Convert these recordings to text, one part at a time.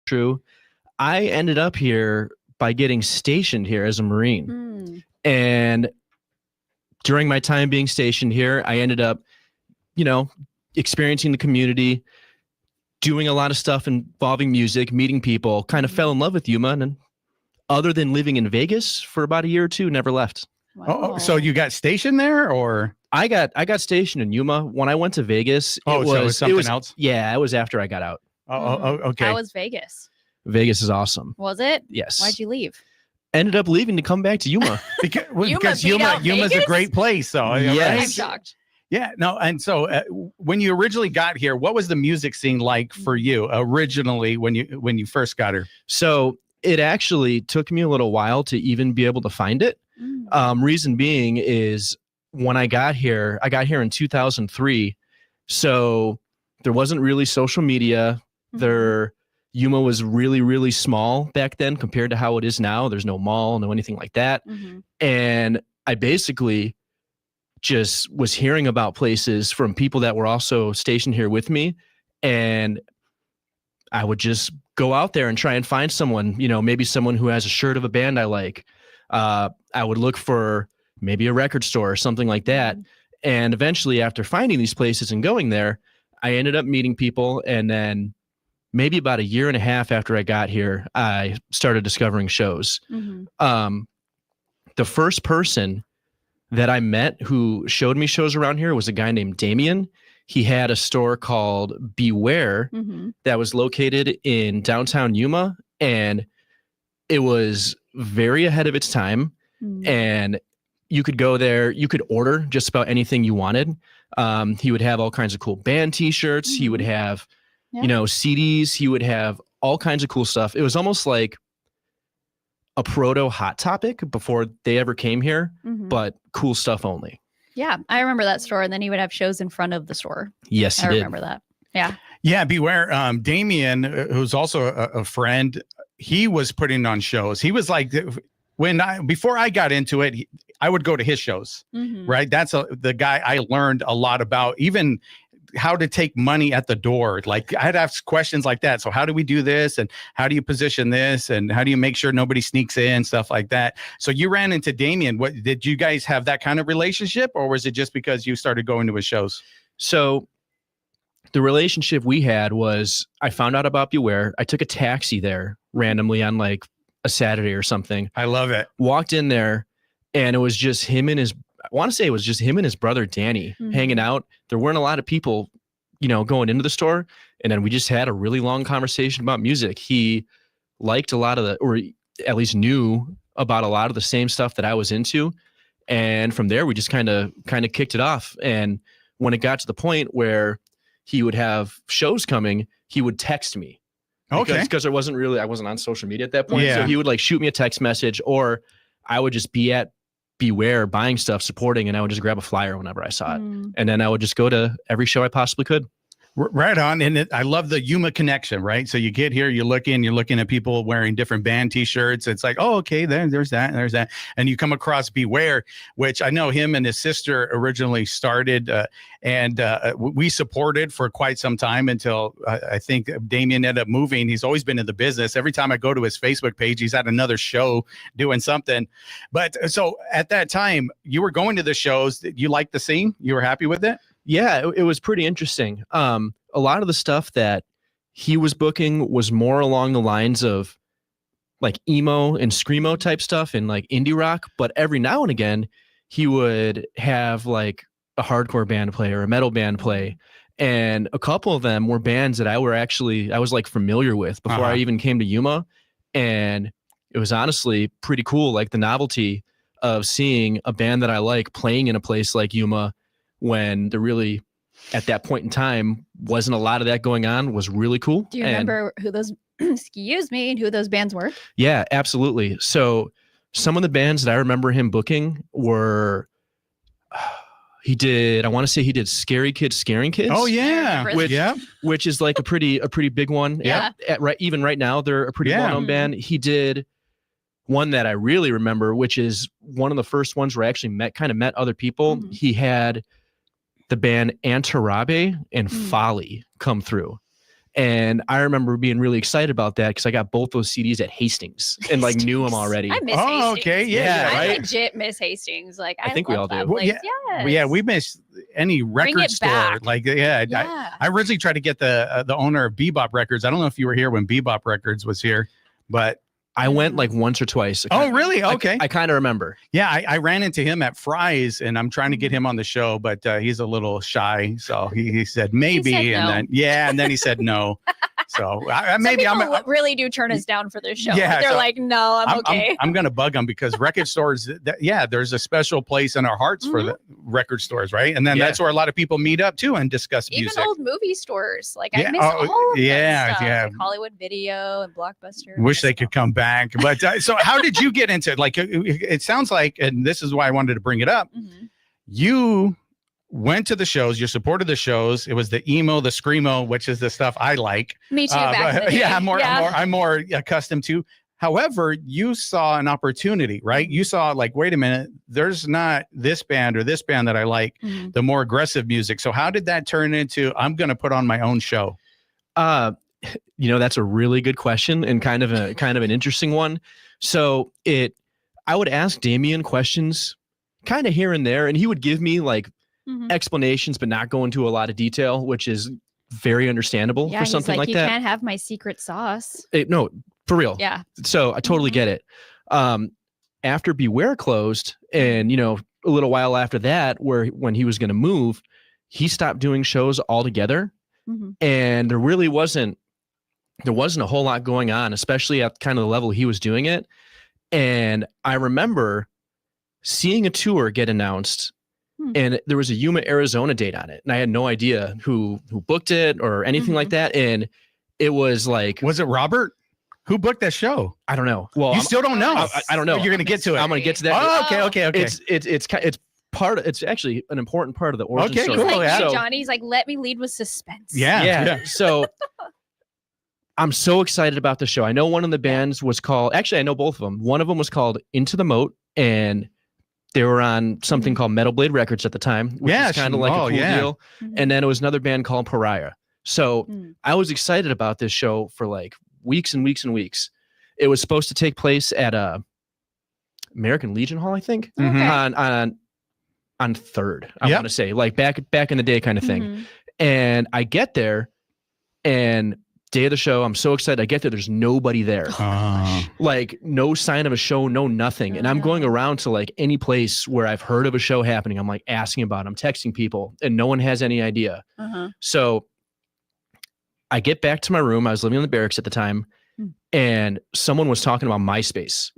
true. I ended up here by getting stationed here as a Marine. And during my time being stationed here, I ended up, experiencing the community, doing a lot of stuff involving music, meeting people, kind of fell in love with Yuma. And other than living in Vegas for about a year or two, never left. Wow. Oh, so you got stationed there, or? I got stationed in Yuma. When I went to Vegas, it was something else? Yeah, it was after I got out. Okay. How was Vegas? Vegas is awesome. Was it? Yes. Why'd you leave? Ended up leaving to come back to Yuma. because Yuma's a great place. So yes. I'm shocked. Yeah, no, and so when you originally got here, what was the music scene like for you originally when you first got here? So it actually took me a little while to even be able to find it. Reason being is when I got here in 2003. So there wasn't really social media. Yuma was really, really small back then compared to how it is now. There's no mall, no anything like that. And I basically just was hearing about places from people that were also stationed here with me. And I would just go out there and try and find someone, maybe someone who has a shirt of a band I like. I would look for maybe a record store or something like that. And eventually after finding these places and going there, I ended up meeting people. And then maybe about a year and a half after I got here, I started discovering shows. The first person that I met who showed me shows around here was a guy named Damien. He had a store called Beware that was located in downtown Yuma, and it was very ahead of its time. And you could go there, you could order just about anything you wanted. He would have all kinds of cool band t-shirts. He would have, CDs. He would have all kinds of cool stuff. It was almost like a proto Hot Topic before they ever came here, but cool stuff only. Yeah, I remember that store. And then he would have shows in front of the store. Yes, I remember that. Yeah. Yeah, Beware. Damien, who's also a friend, he was putting on shows. He was like, before I got into it, I would go to his shows, right? That's the guy I learned a lot about, even how to take money at the door. Like I'd ask questions like that. So how do we do this? And how do you position this? And how do you make sure nobody sneaks in, stuff like that? So you ran into Damien. What did you guys have that kind of relationship, or was it just because you started going to his shows? So the relationship we had was I found out about Beware. I took a taxi there randomly on like a Saturday or something. I love it. Walked in there and it was just him and his brother, Danny, hanging out. There weren't a lot of people, going into the store. And then we just had a really long conversation about music. He liked a lot of or at least knew about a lot of the same stuff that I was into. And from there, we just kind of kicked it off. And when it got to the point where he would have shows coming, he would text me. Because I wasn't on social media at that point. Yeah. So he would like shoot me a text message, or I would just be at Beware buying stuff, supporting, and I would just grab a flyer whenever I saw it. And then I would just go to every show I possibly could. Right on. And I love the Yuma connection, right? So you get here, you're looking at people wearing different band t-shirts. It's like, oh, okay, there's that. And you come across Beware, which I know him and his sister originally started, and we supported for quite some time until I think Damien ended up moving. He's always been in the business. Every time I go to his Facebook page, he's at another show doing something. But so at that time, you were going to the shows. You liked the scene? You were happy with it? Yeah, it was pretty interesting. A lot of the stuff that he was booking was more along the lines of like emo and screamo type stuff and like indie rock. But every now and again, he would have like a hardcore band play or a metal band play. And a couple of them were bands that I was like familiar with before I even came to Yuma. And it was honestly pretty cool. Like the novelty of seeing a band that I like playing in a place like Yuma, when there really, at that point in time, wasn't a lot of that going on, was really cool. Do you remember who those, who those bands were? Yeah, absolutely. So some of the bands that I remember him booking were, he did Scary Kids Scaring Kids. Oh yeah. Which is like a pretty big one. Yeah. Even right now, they're a pretty well-known band. He did one that I really remember, which is one of the first ones where I actually met other people. He had the band Antarabe and Folly come through. And I remember being really excited about that because I got both those CDs at Hastings and like knew them already. I miss Oh, Hastings. okay. Yeah, I right? legit miss Hastings. Like I think we love all that do. Well, place. yeah. Yes. Yeah, we miss any record it store. back. Like, Yeah. I originally tried to get the owner of Bebop Records. I don't know if you were here when Bebop Records was here, but I went like once or twice. oh, really? Okay. I kind of remember. Yeah, I ran into him at Fry's, and I'm trying to get him on the show, but he's a little shy. So he said maybe, said and no. then he said no. So maybe Some people really do turn us down for this show. Yeah, They're so like, no, I'm okay. I'm gonna bug them because record stores. There's a special place in our hearts for the record stores, right? And then that's where a lot of people meet up too and discuss Even music. old movie stores. Like Yeah, I miss all of that stuff. yeah. Like Hollywood Video and Blockbuster. Wish they could come back. But so how did you get into it? Like it sounds like, and this is why I wanted to bring it up. Mhm. You went to the shows, you supported the shows. It was the emo, the screamo, which is the stuff I like. Me too. Back in the day. Yeah, I'm more accustomed to. However, you saw an opportunity, right? You saw like, wait a minute, there's not this band or this band that I like, the more aggressive music. So how did that turn into, I'm going to put on my own show? That's a really good question and kind of an interesting one. So I would ask Damien questions kind of here and there, and he would give me like explanations, but not go into a lot of detail, which is very understandable for something like you that. You can't have my secret sauce. No, for real. Yeah. So I totally get it. After Beware closed, and a little while after that, when he was going to move, he stopped doing shows altogether, and there wasn't a whole lot going on, especially at kind of the level he was doing it. And I remember seeing a tour get announced, and there was a Yuma, Arizona date on it, and I had no idea who booked it or anything like that. And it was like, was it Robert? Who booked that show? I don't know. Well, you still don't know. I don't know. You're going to get to it. I'm going to get to that. Oh, okay. It's actually an important part of the origin story. Cool. Like, So, Johnny's like, let me lead with suspense. Yeah. So I'm so excited about the show. I know one of the bands was called, actually, I know both of them. One of them was called Into the Moat, and they were on something called Metal Blade Records at the time, which is kind of like a cool deal. And then it was another band called Pariah. So I was excited about this show for like weeks and weeks and weeks. It was supposed to take place at American Legion Hall, I think, on 3rd. I want to say, like back in the day kind of thing. And I get there, and day of the show, I'm so excited. I get there, there's nobody there. Like no sign of a show, no nothing. And I'm going around to like any place where I've heard of a show happening. I'm like asking about it. I'm texting people, and no one has any idea. So I get back to my room. I was living in the barracks at the time, and someone was talking about MySpace.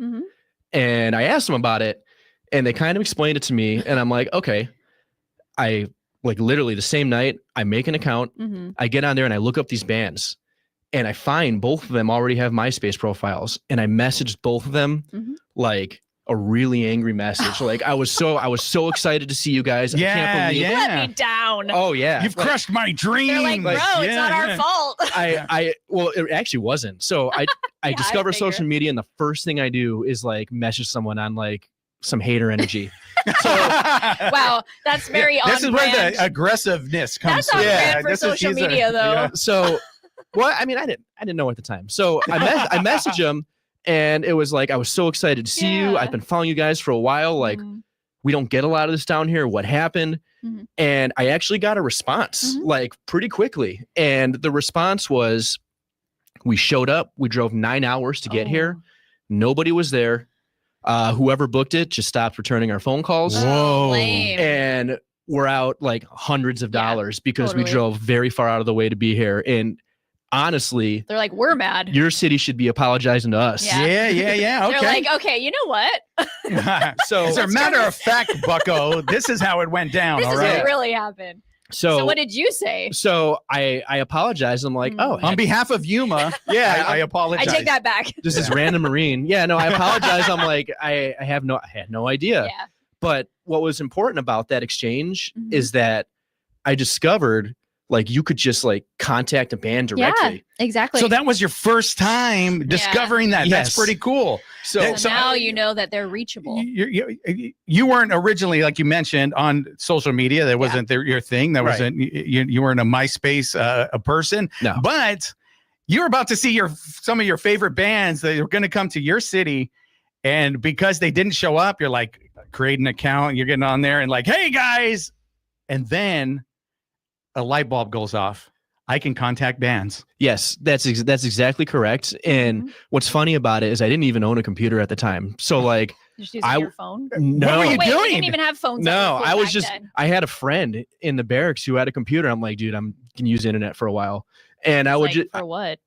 And I asked them about it, and they kind of explained it to me. And I'm like, okay. I like literally the same night, I make an account. I get on there and I look up these bands, and I find both of them already have MySpace profiles. And I messaged both of them like a really angry message. Like I was so excited to see you guys. I can't believe Let me down. Oh yeah. You've crushed my dream. They're like, bro, it's not our fault. Well, it actually wasn't. So I discover social media, and the first thing I do is like message someone on like some hater energy. So wow, that's very on This is brand. where the aggressiveness comes. That's on brand for social media, though. So, well, I mean, I didn't know at the time. So I messaged him, and it was like, I was so excited to see you. I've been following you guys for a while. Like, we don't get a lot of this down here. What happened? And I actually got a response like pretty quickly. And the response was, we showed up. We drove 9 hours to get here. Nobody was there. Whoever booked it just stopped returning our phone calls. Whoa. Lame. And we're out like hundreds of dollars because we drove very far out of the way to be here. And honestly, they're like, we're mad. Your city should be apologizing to us. Yeah. Okay. They're like, okay, you know what? So as a matter of fact, Bucko, this is how it went down. This all is right. what really happened. So what did you say? So I apologized. I'm like, on behalf of Yuma, I apologize. I take that back. This is random Marine. Yeah, no, I apologize. I'm like, I had no idea. Yeah. But what was important about that exchange is that I discovered like you could just like contact a band directly. Yeah, exactly. So that was your first time discovering that. Yes. That's pretty cool. So now you know that they're reachable. You weren't originally, like you mentioned, on social media. That wasn't your thing. That wasn't you weren't a MySpace a person. No. But you were about to see some of your favorite bands that are going to come to your city, and because they didn't show up, you're like, create an account. You're getting on there and like, hey guys, and then a light bulb goes off. I can contact bands. Yes, that's exactly correct. And what's funny about it is I didn't even own a computer at the time. So like, Just using your phone. No, What were you Wait, doing? you didn't even have phones. no, I was back just then. I had a friend in the barracks who had a computer. I'm like, dude, I'm can use the internet for a while, and I would Like, just for what?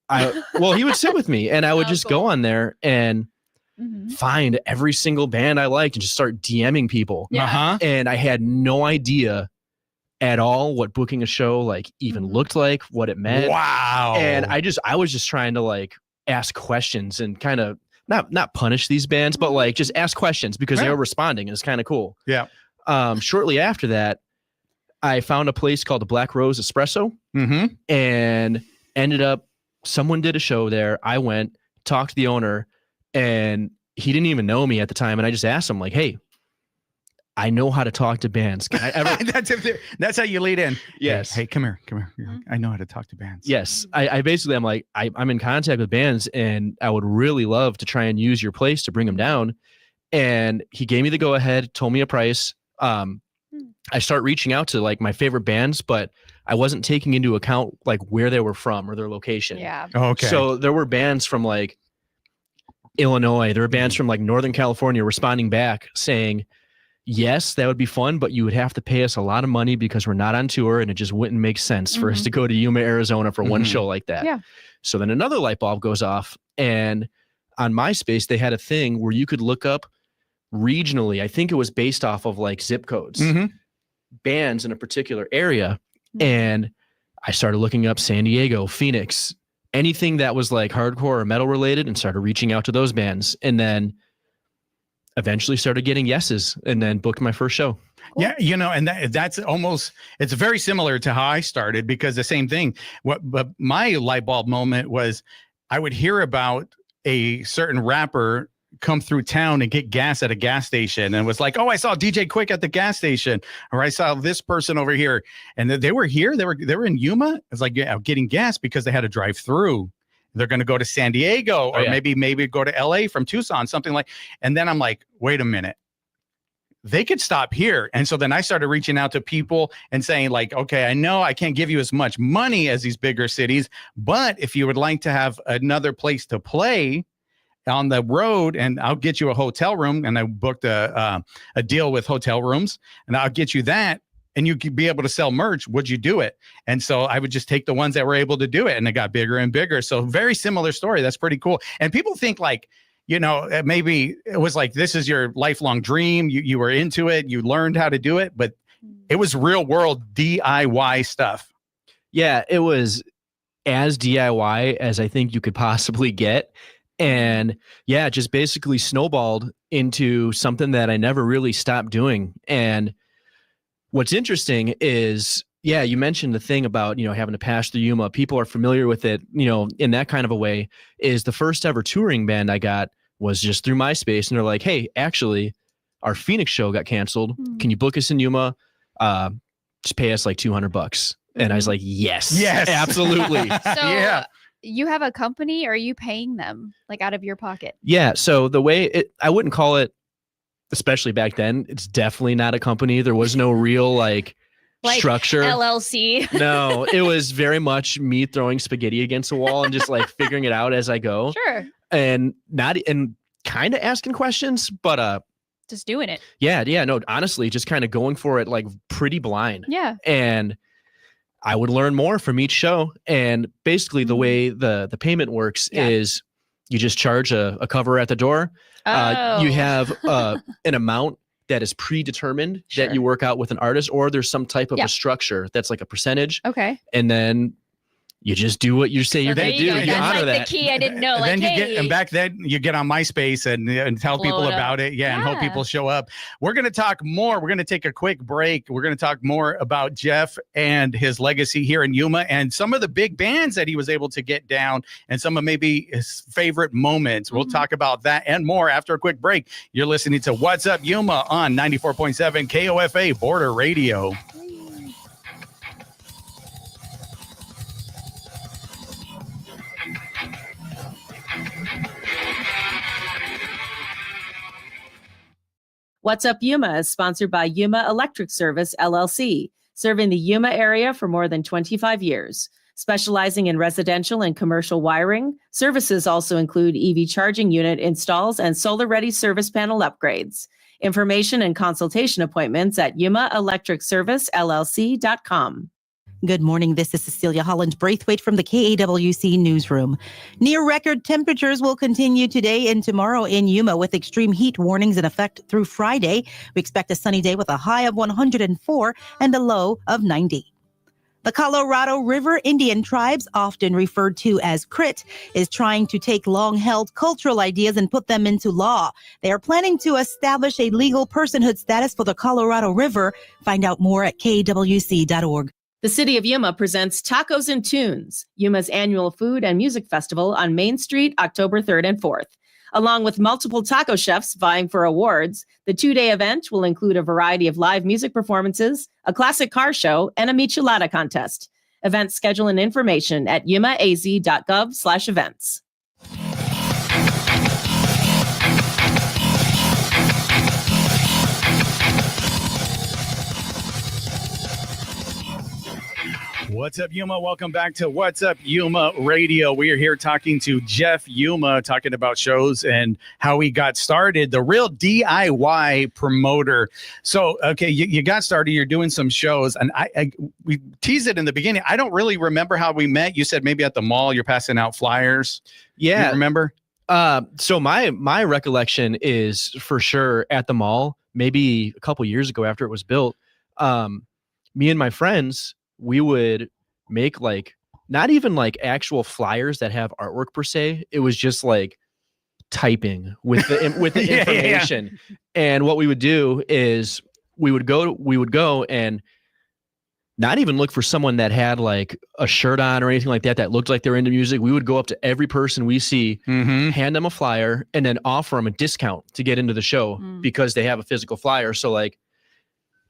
well, he would sit with me, and I would Oh, just cool. go on there and find every single band I liked and just start DMing people. Yeah. Uh-huh. And I had no idea at all what booking a show like even looked like, what it meant. Wow. And I was just trying to like ask questions and kind of not punish these bands, but like just ask questions because they were responding. It's kind of cool. Yeah. Shortly after that, I found a place called the Black Rose Espresso and ended up someone did a show there. I went, talked to the owner, and he didn't even know me at the time. And I just asked him like, hey, I know how to talk to bands. Can I ever? That's how you lead in. Yes. Hey, come here. You're like, I know how to talk to bands. Yes. I basically, I'm like, I'm in contact with bands and I would really love to try and use your place to bring them down. And he gave me the go ahead, told me a price. I start reaching out to like my favorite bands, but I wasn't taking into account like where they were from or their location. Yeah. Okay. So there were bands from like Illinois. There were bands from like Northern California responding back saying, yes, that would be fun, but you would have to pay us a lot of money because we're not on tour and it just wouldn't make sense for us to go to Yuma, Arizona for one show like that. Yeah. So then another light bulb goes off, and on MySpace, they had a thing where you could look up regionally. I think it was based off of like zip codes, bands in a particular area. And I started looking up San Diego, Phoenix, anything that was like hardcore or metal related, and started reaching out to those bands. And then eventually started getting yeses and then booked my first show. Cool. Yeah, you know, and that's almost, it's very similar to how I started, because the same thing. But my light bulb moment was I would hear about a certain rapper come through town and get gas at a gas station, and was like, oh, I saw DJ Quick at the gas station, or I saw this person over here, and they were here. They were in Yuma. It's like, yeah, getting gas because they had to drive through. They're going to go to San Diego, or maybe go to LA from Tucson, something like. And then I'm like, wait a minute, they could stop here. And so then I started reaching out to people and saying like, okay, I know I can't give you as much money as these bigger cities, but if you would like to have another place to play on the road, and I'll get you a hotel room. And I booked a deal with hotel rooms, and I'll get you that, and you could be able to sell merch. Would you do it? And so I would just take the ones that were able to do it, and it got bigger and bigger. So very similar story. That's pretty cool. And people think like, you know, maybe it was like, this is your lifelong dream. You were into it. You learned how to do it, but it was real world DIY stuff. Yeah, it was as DIY as I think you could possibly get. And yeah, it just basically snowballed into something that I never really stopped doing. And what's interesting is, yeah, you mentioned the thing about, you know, having to pass through Yuma. People are familiar with it, you know, in that kind of a way. Is the first ever touring band I got was just through MySpace. And they're like, hey, actually, our Phoenix show got canceled. Can you book us in Yuma? Just pay us like $200. And I was like, yes, absolutely. So you have a company, or are you paying them like out of your pocket? Yeah. So the way I wouldn't call it, especially back then, it's definitely not a company. There was no real like structure. LLC. No, it was very much me throwing spaghetti against the wall and just like figuring it out as I go. Sure. And kind of asking questions, but just doing it. Yeah, no, honestly, just kind of going for it like pretty blind. Yeah. And I would learn more from each show. And basically the way the payment works is you just charge a cover at the door. You have an amount that is predetermined that you work out with an artist, or there's some type of a structure that's like a percentage. Okay. And then you just do what you say you're there going to you do. go. You That's honor like that. the key I didn't know. And Like, then hey, and back then you get on MySpace and tell Blow people it up. about it. Yeah, and hope Yeah. people show up. We're going to talk more. We're going to take a quick break. We're going to talk more about Jeff and his legacy here in Yuma and some of the big bands that he was able to get down and some of maybe his favorite moments. We'll talk about that and more after a quick break. You're listening to What's Up Yuma on 94.7 KOFA Border Radio. What's Up Yuma is sponsored by Yuma Electric Service, LLC, serving the Yuma area for more than 25 years. Specializing in residential and commercial wiring, services also include EV charging unit installs and solar-ready service panel upgrades. Information and consultation appointments at yumaelectricservicellc.com. Good morning. This is Cecilia Holland-Braithwaite from the KAWC Newsroom. Near record temperatures will continue today and tomorrow in Yuma with extreme heat warnings in effect through Friday. We expect a sunny day with a high of 104 and a low of 90. The Colorado River Indian tribes, often referred to as Crit, is trying to take long-held cultural ideas and put them into law. They are planning to establish a legal personhood status for the Colorado River. Find out more at kwc.org. The City of Yuma presents Tacos and Tunes, Yuma's annual food and music festival on Main Street, October 3rd and 4th. Along with multiple taco chefs vying for awards, the two-day event will include a variety of live music performances, a classic car show, and a michelada contest. Event schedule and information at yumaaz.gov/events. What's up, Yuma? Welcome back to What's Up Yuma Radio. We are here talking to Jeff Yuma, talking about shows and how he got started, the real DIY promoter. So, okay, you got started, you're doing some shows, and we teased it in the beginning. I don't really remember how we met. You said maybe at the mall, you're passing out flyers. Yeah. You remember? So my recollection is for sure at the mall, maybe a couple years ago after it was built. Me and my friends, we would make like not even like actual flyers that have artwork per se. It was just like typing with the Yeah, information. And what we would do is we would go and not even look for someone that had like a shirt on or anything like that looked like they're into music. We would go up to every person we see, hand them a flyer, and then offer them a discount to get into the show because they have a physical flyer. So like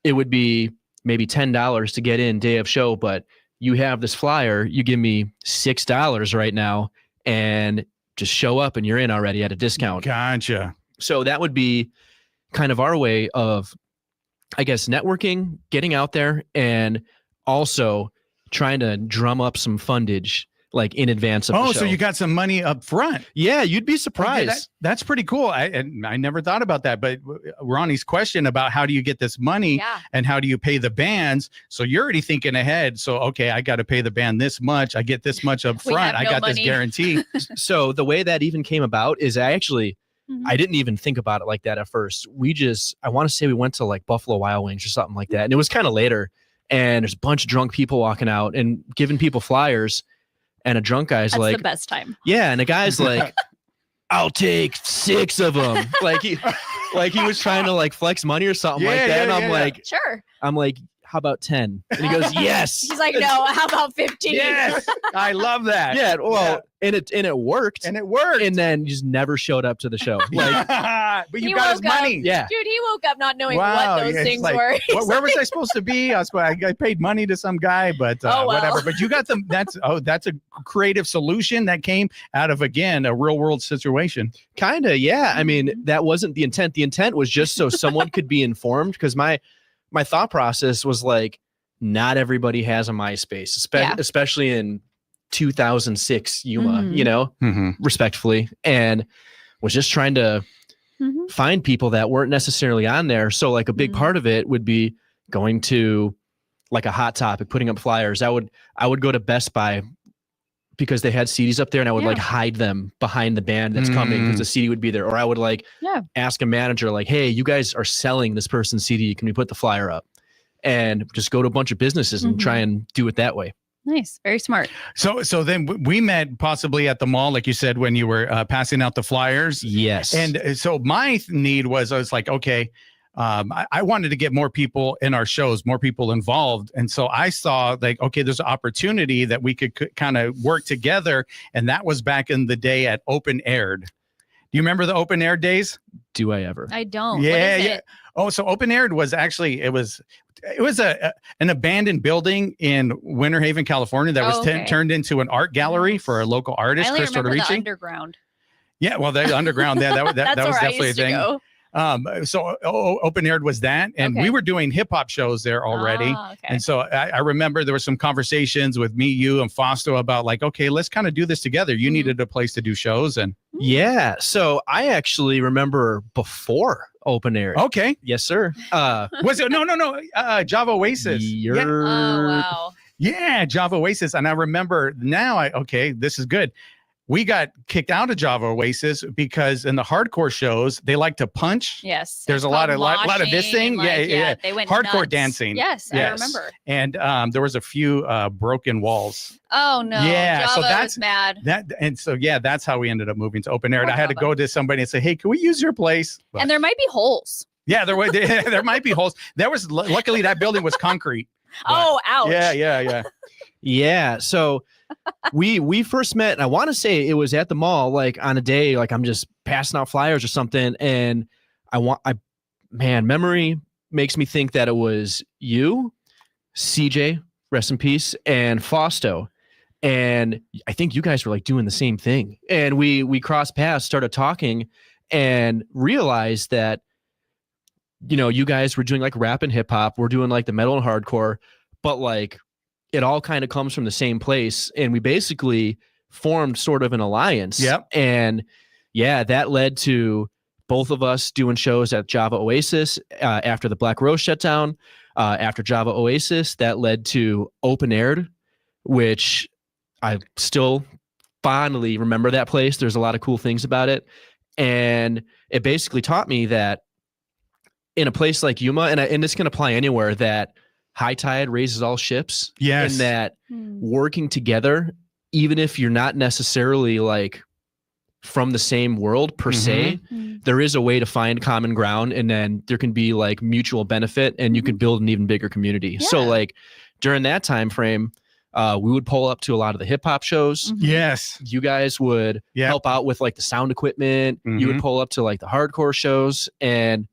it would be maybe $10 to get in day of show, but you have this flyer, you give me $6 right now and just show up and you're in already at a discount. Gotcha. So that would be kind of our way of, I guess, networking, getting out there, and also trying to drum up some fundage like in advance of the show. So you got some money up front. Yeah, you'd be Okay, surprised. that's pretty cool. I never thought about that, but Ronnie's question about how do you get this money and how do you pay the bands? So you're already thinking ahead. So, okay, I got to pay the band this much. I get this much up front. I got this guarantee. So the way that even came about is I didn't even think about it like that at first. I want to say we went to like Buffalo Wild Wings or something like that. And it was kind of later, and there's a bunch of drunk people walking out and giving people flyers. And a drunk guy's That's like, the best time. Yeah. And a guy's like, I'll take 6 of them. Like he was trying to like flex money or something like that. And I'm like, how about 10? And he goes, yes. He's like, no, how about 15? Yes. I love that. Yeah. Well, and it worked. And it worked. And then just never showed up to the show. Like, but you got his money. Yeah. Dude, he woke up not knowing what those things were. Where was I supposed to be? I paid money to some guy, but whatever. But you got them. That's a creative solution that came out of, again, a real world situation. Kind of. Yeah. I mean, that wasn't the intent. The intent was just so someone could be informed, because my thought process was like, not everybody has a MySpace, especially in 2006 Yuma, respectfully, and was just trying to find people that weren't necessarily on there. So like a big part of it would be going to like a Hot Topic, putting up flyers. I would go to Best Buy because they had CDs up there, and I would like hide them behind the band that's coming because the CD would be there. Or I would like ask a manager like, hey, you guys are selling this person's CD. Can we put the flyer up? And just go to a bunch of businesses and try and do it that way. Nice. Very smart. So then we met possibly at the mall, like you said, when you were passing out the flyers. Yes. And so my need was, I was like, okay, I wanted to get more people in our shows, more people involved. And so I saw like, okay, there's an opportunity that we could kind of work together. And that was back in the day at Open Aired. Do you remember the Open Air days? Do I ever? I don't. Yeah, What is yeah. it? Oh, so Open Aired was actually, it was an abandoned building in Winter Haven, California that was Oh, okay. turned into an art gallery Nice. for a local artist, I only Chris remember the Tortorici. underground. Yeah, well, the underground, that That's was where I definitely a used to thing. go. So Open Aired was that, and Okay. we were doing hip hop shows there already. Ah, okay. And so I remember there were some conversations with me, you, and Fausto about like, okay, let's kind of do this together. You Mhm. needed a place to do shows, and Yeah. So I actually remember before Open Air. okay, Yes, sir. was it no Java Oasis? You're Yeah, Oh, wow. yeah, Java Oasis, and I remember now. Okay, this is good. We got kicked out of Java Oasis because in the hardcore shows they like to punch. Yes. There's it's a lot called of this moshing thing. and, Yeah, yeah. They went Hardcore nuts. dancing. Yes, I Yes. remember. And there was a few broken walls. Oh no. Yeah, Java so that's- was mad. That's how we ended up moving to Open Air. And I Poor had to Java. go to somebody and say, "Hey, can we use your place?" But, And there might be holes. yeah, there might be holes. There was luckily that building was concrete. But- Oh, ouch. Yeah. Yeah. So we first met, and I want to say it was at the mall, like on a day, like I'm just passing out flyers or something. And memory makes me think that it was you, CJ, rest in peace, and Fausto. And I think you guys were like doing the same thing. And we crossed paths, started talking, and realized that, you know, you guys were doing like rap and hip hop. We're doing like the metal and hardcore, but like it all kind of comes from the same place. And we basically formed sort of an alliance. Yep. And yeah, that led to both of us doing shows at Java Oasis after the Black Rose shut down. After Java Oasis, that led to Open Aired, which I still fondly remember that place. There's a lot of cool things about it. And it basically taught me that in a place like Yuma, and this can apply anywhere, that high tide raises all ships. Yes. And that Hmm. working together, even if you're not necessarily like from the same world per se, Hmm. there is a way to find common ground, and then there can be like mutual benefit, and you can build an even bigger community. So Yeah. like during that time frame, we would pull up to a lot of the hip hop shows. Mhm. Yes. You guys would Yeah. help out with like the sound equipment. You would Mhm. pull up to like the hardcore shows, and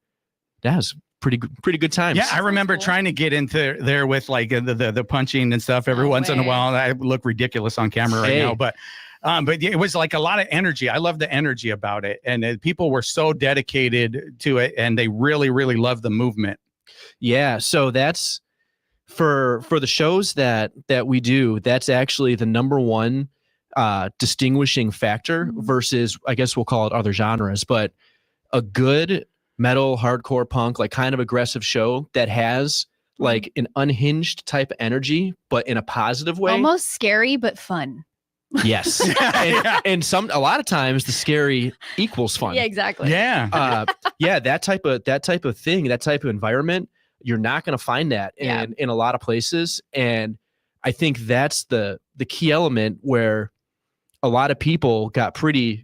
that was pretty good times. Yeah, I remember cool. trying to get into there with like the punching and stuff every No once in a way. while. I look ridiculous on camera right Hey. now, but it was like a lot of energy. I love the energy about it, and people were so dedicated to it, and they really, really loved the movement. Yeah, so that's for the shows that we do, that's actually the number one distinguishing factor Mhm. versus, I guess we'll call it other genres, but a good metal, hardcore, punk, like kind of aggressive show that has like an unhinged type of energy, but in a positive way. Almost scary, but fun. Yes. Yeah. And a lot of times the scary equals fun. Yeah, exactly. Yeah. Yeah, that type of thing, that type of environment, you're not going to find that Yeah. in a lot of places. And I think that's the key element where a lot of people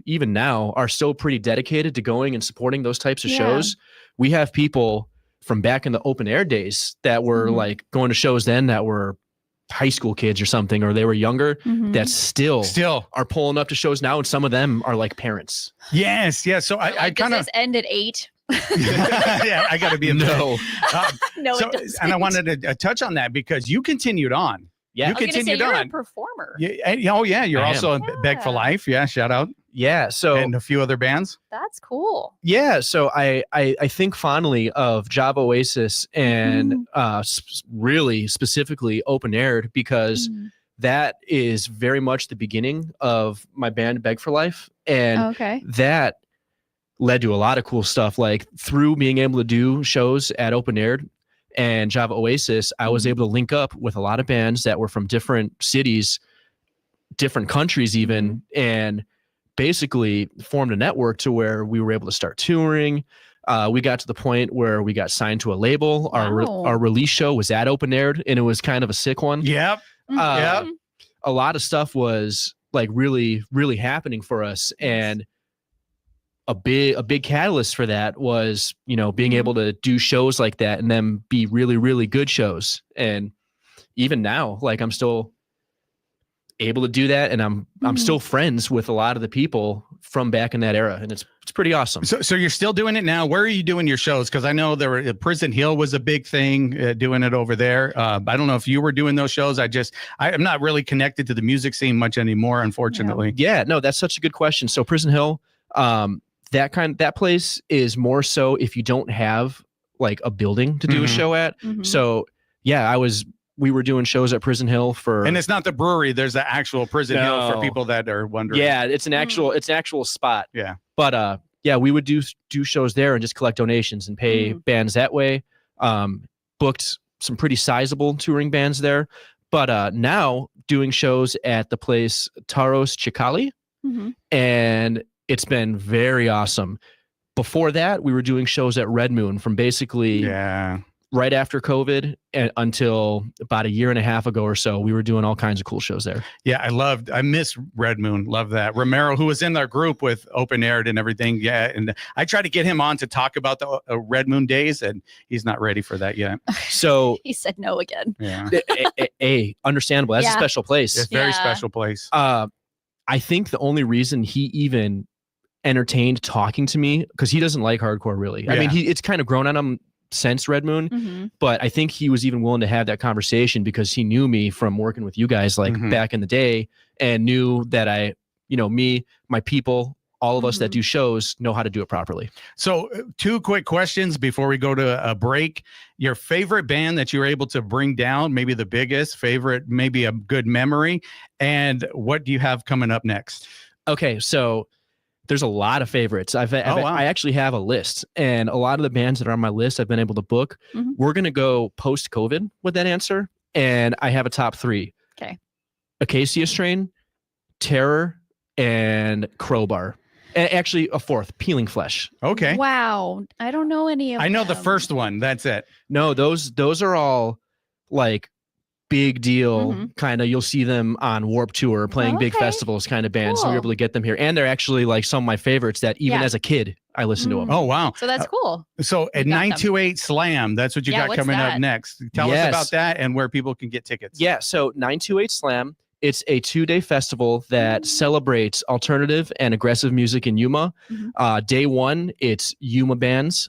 even now are still pretty dedicated to going and supporting those types of Yeah. shows. We have people from back in the Open Air days that were Mhm. like going to shows then that were high school kids or something, or they were younger, Mhm. that still Still, are pulling up to shows now, and some of them are like parents. yes, yeah. So I Like, kind does of, this end at 8? yeah, I got to be in No. No, So, it doesn't. and I wanted to touch on that because you continued on. Yeah. You I was gonna say, continued you're on. a performer. Oh yeah, you're I am. also a Beg for Yeah. Life. Yeah, shout out, Yeah. So and a few other bands. That's cool. yeah, so I think fondly of Java Oasis and Mm-hmm. really specifically Open Aired, because Mm. that is very much the beginning of my band Beg for Life, and Okay. that led to a lot of cool stuff. Like through being able to do shows at Open Aired and Java Oasis, I was Mhm. able to link up with a lot of bands that were from different cities, different countries even, and basically formed a network to where we were able to start touring. We got to the point where we got signed to a label. Wow. Our release show was at Open Aired, and it was kind of a sick one. Yep. Mhm. Uh, a lot of stuff was like really, really happening for us. And a big catalyst for that was, being able to do shows like that and then be really, really good shows. And even now, like I'm still able to do that, and I'm still friends with a lot of the people from back in that era, and it's pretty awesome. So you're still doing it now. Where are you doing your shows? Because I know Prison Hill was a big thing, doing it over there. I don't know if you were doing those shows. I'm not really connected to the music scene much anymore, unfortunately. Yeah, no, that's such a good question. So Prison Hill, that place is more so if you don't have like a building to do a show at. So yeah, we were doing shows at Prison Hill and it's not the brewery. There's the actual Prison Hill for people that are wondering. Yeah, it's an actual spot. Yeah. But yeah, we would do shows there and just collect donations and pay bands that way. Booked some pretty sizable touring bands there. But now doing shows at the place Tarros Chicli, and it's been very awesome. Before that, we were doing shows at Red Moon from basically right after COVID and until about a year and a half ago or so. We were doing all kinds of cool shows there. Yeah, I miss Red Moon. Love that. Romero, who was in our group with Open Aired and everything. Yeah, and I tried to get him on to talk about the Red Moon days, and he's not ready for that yet. So he said no again. Yeah, understandable. That's a special place. It's a very special place. I think the only reason he even entertained talking to me, because he doesn't like hardcore really. I mean, it's kind of grown on him since Red Moon, but I think he was even willing to have that conversation because he knew me from working with you guys like back in the day, and knew that me, my people, all of us that do shows know how to do it properly. So 2 quick questions before we go to a break. Your favorite band that you were able to bring down, maybe the biggest favorite, maybe a good memory, and what do you have coming up next? Okay, so there's a lot of favorites. I actually have a list, and a lot of the bands that are on my list I've been able to book. We're going to go post-COVID with that answer, and I have a top 3. Okay. Acacia Strain, Terror, and Crowbar. And actually a 4th, Peeling Flesh. Okay. Wow. I don't know any of them. I know the first one. That's it. No, those are all like big deal kind of. You'll see them on Warped Tour playing big festivals kind of bands. Cool. So we're able to get them here, and they're actually like some of my favorites that even as a kid I listened to them. Oh wow. So that's cool. So at 928 Slam, that's what you got coming up next. Tell us about that and where people can get tickets. Yeah, so 928 Slam, it's a 2-day festival that celebrates alternative and aggressive music in Yuma. Day 1, it's Yuma bands,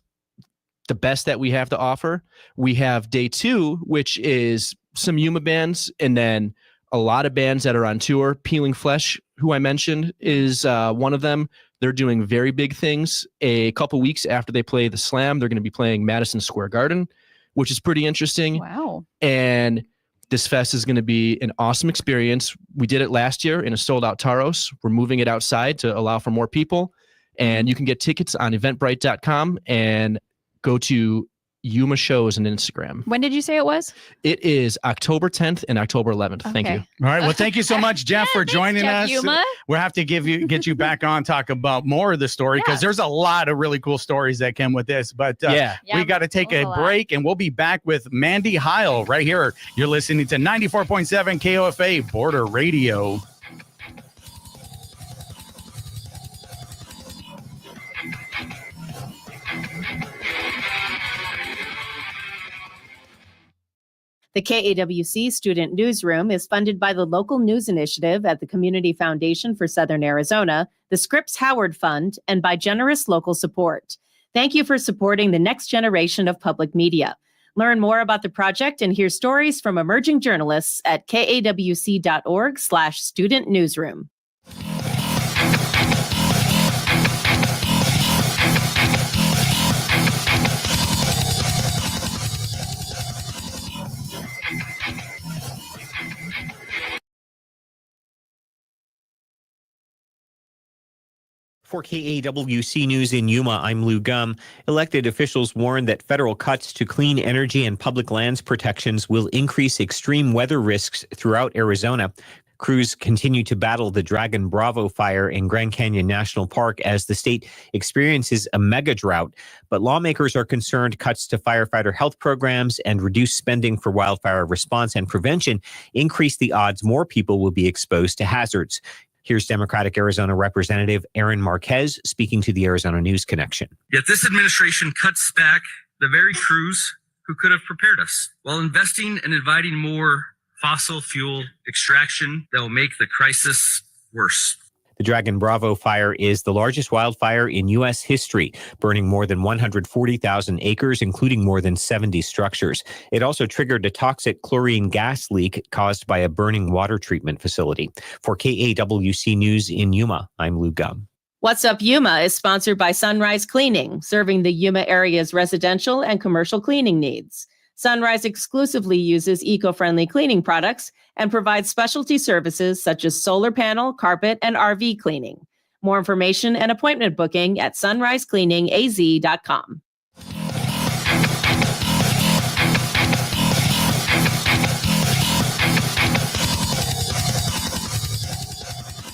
the best that we have to offer. We have day 2, which is some Yuma bands, and then a lot of bands that are on tour. Peeling Flesh, who I mentioned, is one of them. They're doing very big things. A couple weeks after they play the Slam, they're going to be playing Madison Square Garden, which is pretty interesting. Wow. And this fest is going to be an awesome experience. We did it last year in a sold-out Tarros. We're moving it outside to allow for more people. And you can get tickets on eventbrite.com and go to Yuma Shows on Instagram. When did you say it was? It is October 10th and October 11th. Thank you. All right. Well, thank you so much, Jeff, for joining Jeff us. Yuma. We'll have to get you back on, talk about more of the story, because there's a lot of really cool stories that come with this. But we got to take a break, and we'll be back with Mandy Heil right here. You're listening to 94.7 KOFA Border Radio. The KAWC Student Newsroom is funded by the local news initiative at the Community Foundation for Southern Arizona, the Scripps Howard Fund, and by generous local support. Thank you for supporting the next generation of public media. Learn more about the project and hear stories from emerging journalists at kawc.org/student newsroom. For KAWC News in Yuma, I'm Lou Gum. Elected officials warn that federal cuts to clean energy and public lands protections will increase extreme weather risks throughout Arizona. Crews continue to battle the Dragon Bravo fire in Grand Canyon National Park as the state experiences a mega drought. But lawmakers are concerned cuts to firefighter health programs and reduced spending for wildfire response and prevention increase the odds more people will be exposed to hazards. Here's Democratic Arizona Representative Aaron Marquez speaking to the Arizona News Connection. Yet this administration cuts back the very crews who could have prepared us while investing and inviting more fossil fuel extraction that will make the crisis worse. The Dragon Bravo fire is the largest wildfire in U.S. history, burning more than 140,000 acres, including more than 70 structures. It also triggered a toxic chlorine gas leak caused by a burning water treatment facility. For KAWC News in Yuma, I'm Lou Gum. What's Up Yuma is sponsored by Sunrise Cleaning, serving the Yuma area's residential and commercial cleaning needs. Sunrise exclusively uses eco-friendly cleaning products and provides specialty services such as solar panel, carpet, and RV cleaning. More information and appointment booking at sunrisecleaningaz.com.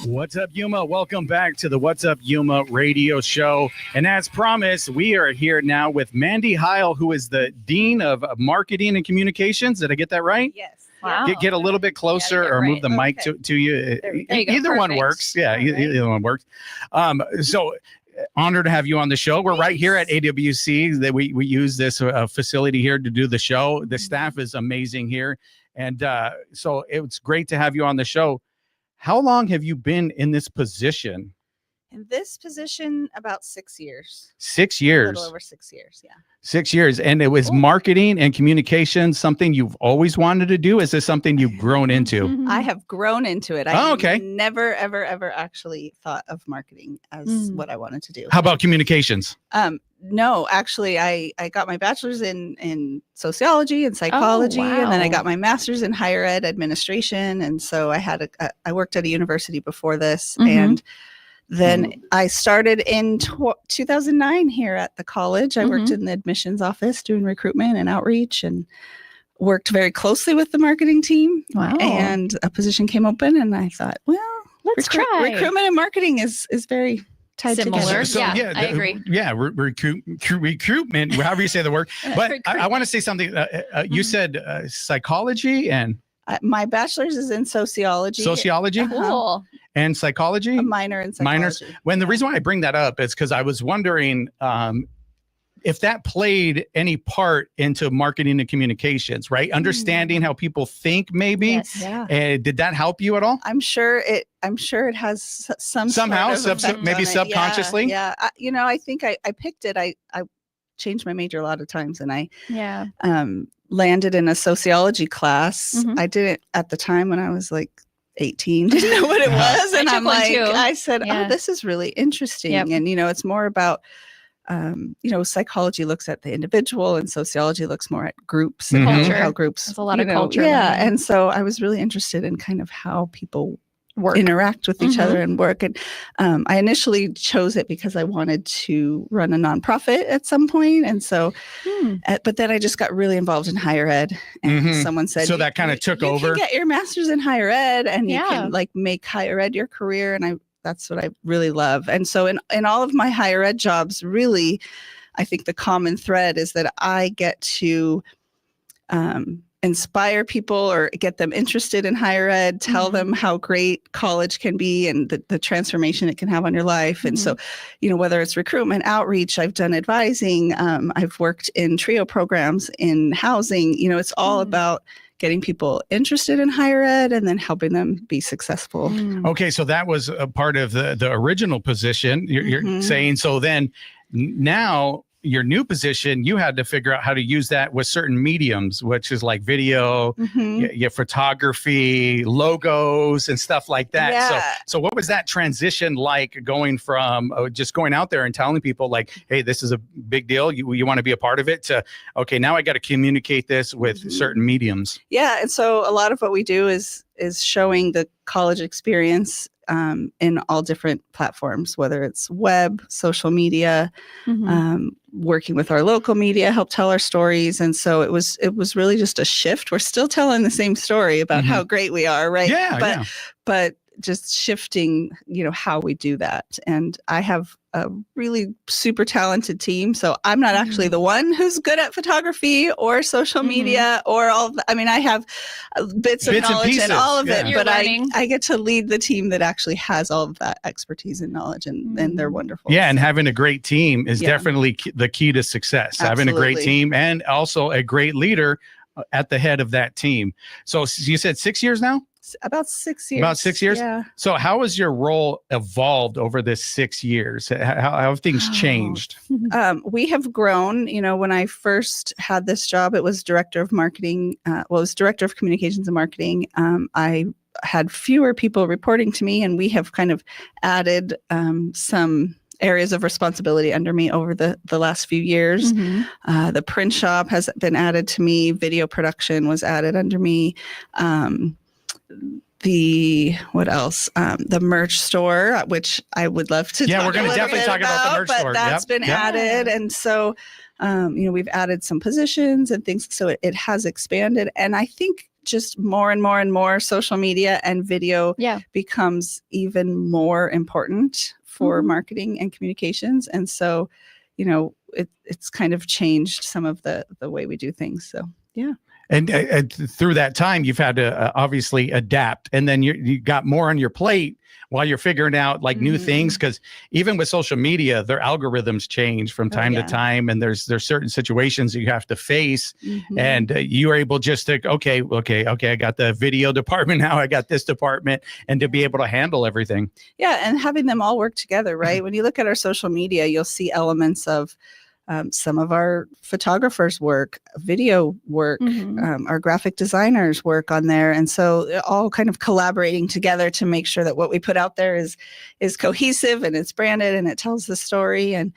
What's up, Yuma? Welcome back to the What's Up Yuma radio show. And as promised, we are here now with Mandy Heil, who is the Dean of Marketing and Communications. Did I get that right? Yes. Wow. Get a little bit closer or move the mic to you. There you go. Either one Perfect. works. Yeah, Okay. either one works. So honored to have you on the show. We're right here at AWC. That we use this facility here to do the show. The staff is amazing here. And so it's great to have you on the show. How long have you been in this position? In this position, about 6 years. 6 A years. little over 6 years, yeah. 6 years. And it was marketing and communication, something you've always wanted to do? Is this something you've grown into? I have grown into it. Oh, I okay. never, ever actually thought of marketing as what I wanted to do. How about communications? No, actually, I got my bachelor's in sociology and psychology, and then I wow. got my master's in higher ed administration. And so I worked at a university before this, and then I started in 2009 here at the college. I worked in the admissions office doing recruitment and outreach, and worked very closely with the marketing team. Wow. And a position came open, and I thought, well, Let's try. recruitment and marketing is very tied Similar. together. Yeah, I agree. Yeah, recruitment, however you say the word. But I want to say something. You said psychology and My bachelor's is in sociology. sociology Cool. and psychology. A minor in psychology. Minors. When the reason why I bring that up is because I was wondering if that played any part into marketing and communications, right? Understanding how people think, maybe. Yes. Yeah. Did that help you at all? I'm sure it has some Somehow, sort of effect maybe on it. subconsciously? Yeah. I think I picked it. I changed my major a lot of times, and I Yeah. landed in a sociology class. Mhm. I did it at the time when I was like 18, didn't know what it was. I And took I'm one like, too. I said, Yeah. oh, this is really interesting. Yep. And, it's more about, psychology looks at the individual and sociology looks more at groups and Culture. how groups. There's a lot of culture Yeah. learning. And so I was really interested in kind of how people Work. interact with each Mhm. other and work. And I initially chose it because I wanted to run a nonprofit at some point. And so, but then I just got really involved in higher ed, and Mhm. someone said, So that kinda took you over? can get your master's in higher ed, and you Yeah. can like make higher ed your career. And that's what I really love. And so in all of my higher ed jobs, really, I think the common thread is that I get to inspire people or get them interested in higher ed, tell them how great college can be and the transformation it can have on your life. And so, whether it's recruitment, outreach, I've done advising, I've worked in TRIO programs in housing, it's all about getting people interested in higher ed and then helping them be successful. Okay, so that was a part of the original position. You're Mhm. saying, so then now your new position, you had to figure out how to use that with certain mediums, which is like video, Mhm. your photography, logos, and stuff like that. Yeah. So what was that transition like, going from just going out there and telling people like, hey, this is a big deal, you want to be a part of it, to, okay, now I got to communicate this with certain mediums? Yeah. And so a lot of what we do is is showing the college experience in all different platforms, whether it's web, social media, working with our local media, help tell our stories. And so it was really just a shift. We're still telling the same story about how great we are, right? Yeah, but just shifting, how we do that. And I have a really super talented team. So I'm not actually the one who's good at photography or social media or all of that. I mean, I have bits of knowledge and all of it, but I get to lead the team that actually has all of that expertise and knowledge, and they're wonderful. Yeah, and having a great team is definitely the key to success. Absolutely. Having a great team and also a great leader at the head of that team. So you said 6 years now? About 6 years. About 6 years? Yeah. So how has your role evolved over this 6 years? How have things changed? We have grown. When I first had this job, it was director of marketing. It was director of communications and marketing. I had fewer people reporting to me, and we have kind of added some areas of responsibility under me over the last few years. The print shop has been added to me. Video production was added under me. What else? The merch store, which I would love to. Yeah, we're going to definitely talk about the merch store. That's been added, and so we've added some positions and things. So it has expanded, and I think just more and more and more social media and video becomes even more important for marketing and communications, and so it's kind of changed some of the way we do things. So yeah. And through that time, you've had to obviously adapt, and then you got more on your plate while you're figuring out like new things. Because even with social media, their algorithms change from time to time, and there's certain situations that you have to face, and you are able just to okay, I got the video department now, I got this department, and to be able to handle everything. Yeah, and having them all work together, right? When you look at our social media, you'll see elements of some of our photographers work, video work, our graphic designers work on there. And so all kind of collaborating together to make sure that what we put out there is cohesive and it's branded and it tells the story. And,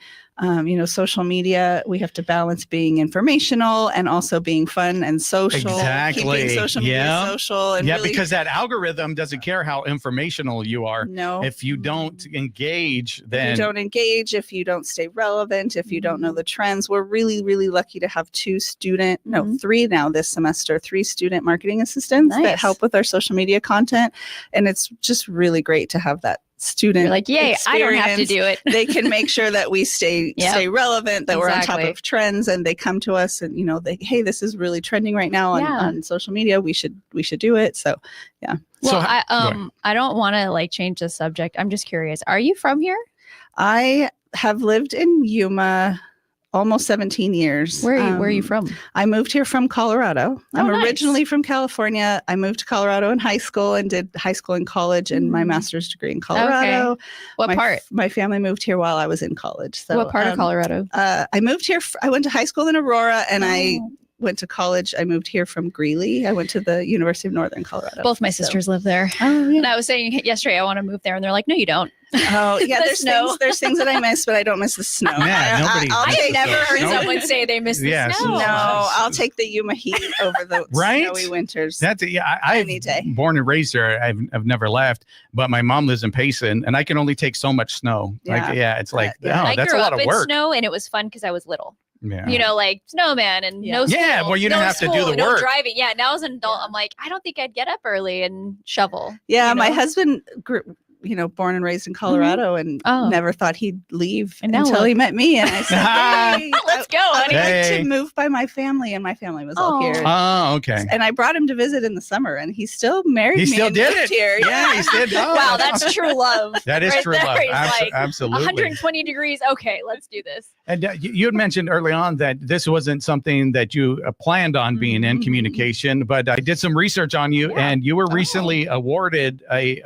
social media, we have to balance being informational and also being fun and social. Exactly. Keeping social media social. And really, because that algorithm doesn't care how informational you are. No. If you don't engage, then. If you don't engage, if you don't stay relevant, if you don't know the trends. We're really, really lucky to have 3 now this semester, 3 student marketing assistants that help with our social media content. And it's just really great to have that student. You're like, yay, I don't have to do it. They can make sure that we stay relevant, that we're on top of trends, and they come to us and hey, this is really trending right now on social media. We should do it. So yeah. Well, I don't want to change the subject. I'm just curious. Are you from here? I have lived in Yuma almost 17 years. Where are you from? I moved here from Colorado. I'm originally from California. I moved to Colorado in high school and did high school and college and my master's degree in Colorado. Okay. What part? My family moved here while I was in college. So, what part of Colorado? I moved here. I went to high school in Aurora, and I went to college. I moved here from Greeley. I went to the University of Northern Colorado. Both my sisters live there. Oh, yeah. And I was saying yesterday I want to move there, and they're like, no, you don't. Oh, yeah. There's things that I miss, but I don't miss the snow. Yeah, I have never heard someone say they miss the snow. No, I'll take the Yuma heat over the snowy winters. I'm born and raised there. I've never left, but my mom lives in Payson, and I can only take so much snow. It's like, that's a lot of work. I grew up in snow, and it was fun because I was little. Yeah. Like snowman and no school. Yeah, well, you didn't have to do the work. No driving. Yeah, now as an adult, I'm like, I don't think I'd get up early and shovel. Yeah, my husband grew, born and raised in Colorado and never thought he'd leave until he met me. And I said, hey, let's go. I'd like to move by my family. And my family was all here. Oh, okay. And I brought him to visit in the summer, and he still married me. He still did it. Here. Yeah, he still did. Wow, that's true love. That is true love. Absolutely. 120 degrees. Okay, let's do this. And you had mentioned early on that this wasn't something that you planned on being in communication, but I did some research on you, and you were recently awarded a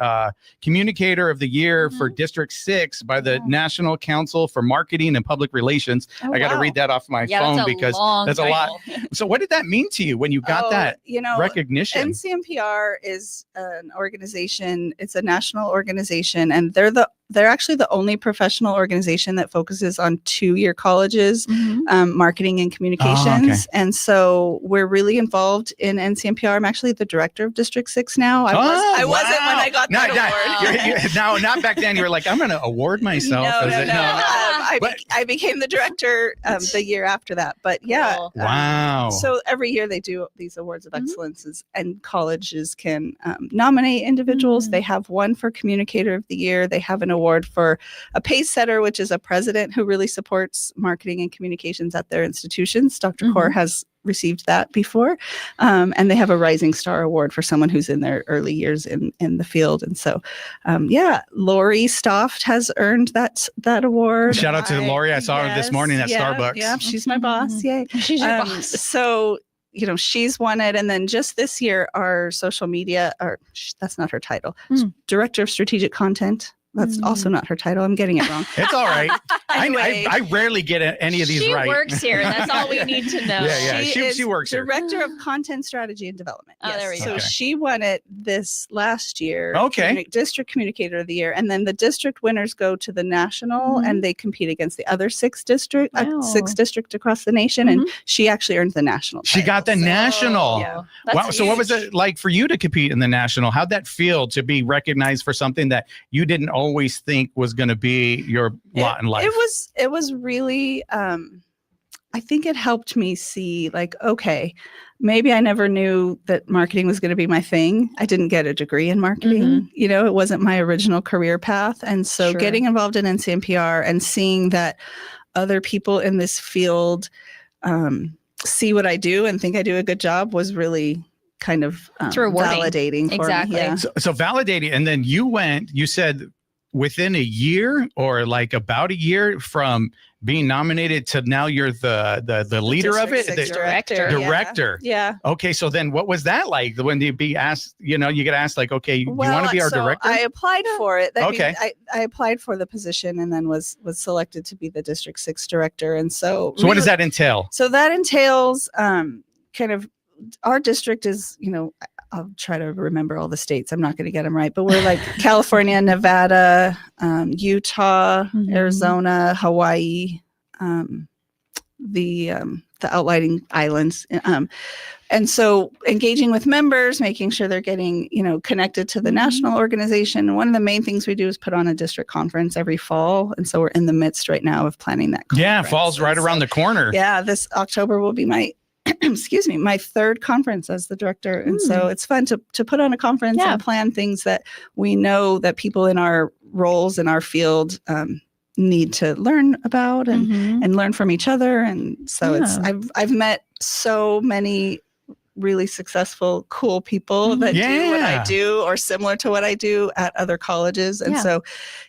Communicator of the Year for District 6 by the National Council for Marketing and Public Relations. I got to read that off my phone because that's a lot. So what did that mean to you when you got that recognition? NCMPR is an organization. It's a national organization, and they're the they're actually the only professional organization that focuses on 2-year colleges, marketing and communications. And so we're really involved in NCMPR. I'm actually the director of District 6 now. I wasn't when I got that award. No, not back then. You were like, I'm going to award myself. I became the director the year after that. But yeah. Wow. So every year they do these awards of excellence, and colleges can nominate individuals. They have one for Communicator of the Year. They have an award for a pace setter, which is a president who really supports marketing and communications at their institutions. Dr. Kaur has received that before. And they have a Rising Star Award for someone who's in their early years in the field. And so, Lori Stoft has earned that award. Shout out to Lori. I saw her this morning at Starbucks. Yeah, she's my boss. Yay. She's your boss. So, she's won it. And then just this year, our social media, that's not her title, Director of Strategic Content. That's also not her title. I'm getting it wrong. It's all right. Anyway, I rarely get any of these she right. She works here. That's all we need to know. Yeah. She works here. Director of Content Strategy and Development. Oh, there we go. So she won it this last year. Okay. District Communicator of the Year. And then the district winners go to the national and they compete against the other 6 districts across the nation. And she actually earned the national title. She got the national. Yeah. Wow. So what was it like for you to compete in the national? How'd that feel to be recognized for something that you didn't always think was going to be your lot in life? It was really, I think it helped me see like, okay, maybe I never knew that marketing was going to be my thing. I didn't get a degree in marketing. It wasn't my original career path. And so getting involved in NCMPR and seeing that other people in this field see what I do and think I do a good job was really kind of validating for me. Yeah. So validating. And then you said within a year or like about a year from being nominated to now you're the leader of it, the director. Yeah. Okay. So then what was that like when you be asked, you get asked like, okay, you want to be our director? I applied for it. I applied for the position and then was selected to be the District 6 director. And so what does that entail? So that entails kind of our district is, I'll try to remember all the states. I'm not going to get them right, but we're like California, Nevada, Utah, Arizona, Hawaii, the outlying islands. And so engaging with members, making sure they're getting, connected to the national organization. One of the main things we do is put on a district conference every fall. And so we're in the midst right now of planning that conference. Yeah, fall's right around the corner. Yeah, this October will be my my 3rd conference as the director. And so it's fun to put on a conference and plan things that we know that people in our roles in our field need to learn about and learn from each other. And so I've met so many really successful, cool people that do what I do or similar to what I do at other colleges. And so,